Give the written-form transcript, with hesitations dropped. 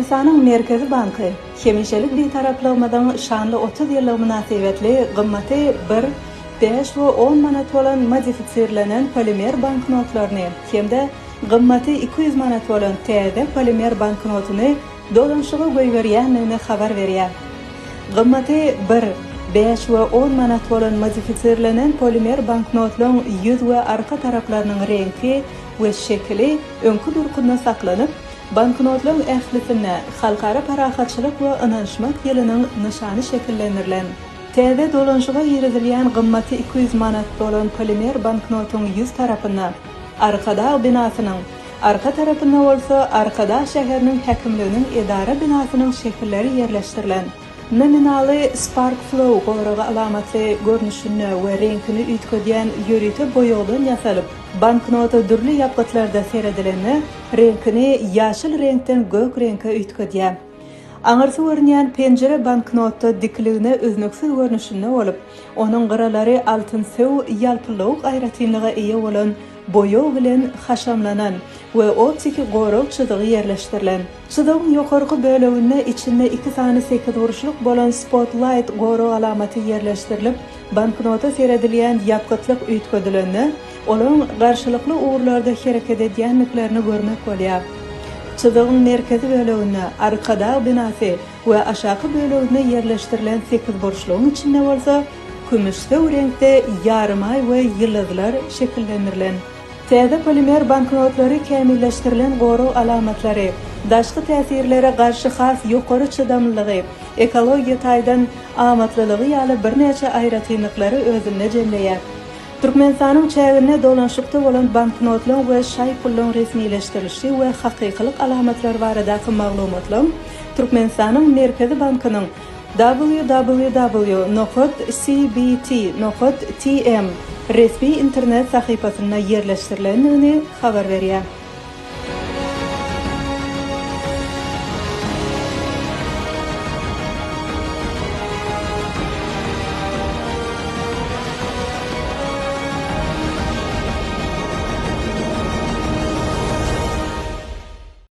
Türkmenistan'ın Merkezi Bankı, hemişelik bir taraflamadan şanlı 30 yıllık münasebetli gımmati 1, 5 ve 10 manat olan modifisirlenen polimer banknotlarını hem de gımmati 200 manat olan TD polimer banknotunu dolanışığı koyverýänligini habar berýär. Gımmati 1, 5 ve 10 manat olan modifisirlenen polimer banknotlaryň yüz ve arka taraflarynyň rengi ve şekli öňkü durkunda saklanıp, banknotlaryň ählisine halkara parahatçylyk we ynanşmak ýylynyň nişany şekillenirilen. TD dolanışyga ýerilýän gımmati 200 manat bolan polimer banknotyň yüz tarapyna, arkada binasynyň, arka tarapyna bolsa arkada şäheriniň häkimliginiň edara binasynyň şekilleri ýerleşdirilen. Nominaly Spark Flow goragy alamaty görnüşini we reňkini üýtgedýän ýörüte boýagdan ýasalyp, banknota dürli ýapgatlarda seredileni reňkini ýaşyl reňkden gök reňke üýtgedýär. Aňyrsy görnýän penjere banknota dikligine öznüksiz görnüşini bolup, onuň gyralary altyn sew ýalpylyk aýratynlyga eýe bolan boýag bilen haşamlanan we optik gorok çyzygy ýerleşdirilen. Çyzygyň ýokarky bölegine içinde 2 sany 8 uruşluk bolan spotlight gorok alamaty ýerleşdirilip, banknota seredilýän ýapgatlyk üýtgedilenini, olaň garşylykly uğurlarda hereket edýänliklerini görmek bolýar. Çyzygyň merkezi bölegine, arkada binasy we aşaky bölegine ýerleşdirilen 8 burçlugyň içinde bolsa, kümüşde reňkde ýarymay we ýyldızlar şekillendirilen. TD polimer banknotlary kämilleşdirilen gorok alamatlary, daşky täsirlere garşy has ýokary çydamlygy, ekologiýa taýdan amatlylygy ýaly birneçe aýratynlyklary özünde jemleýär. Türkmenistanyň çägine dolanşykda bolan banknotlaryň we şaý pullaryň resmileşdirilişi we hakykylyk alamatlary baradaky maglumatlar Türkmenistanyň Merkezi Bankynyň www.cbt.tm resmi internet sahypasyna ýerleşdirilendigini habar berýär.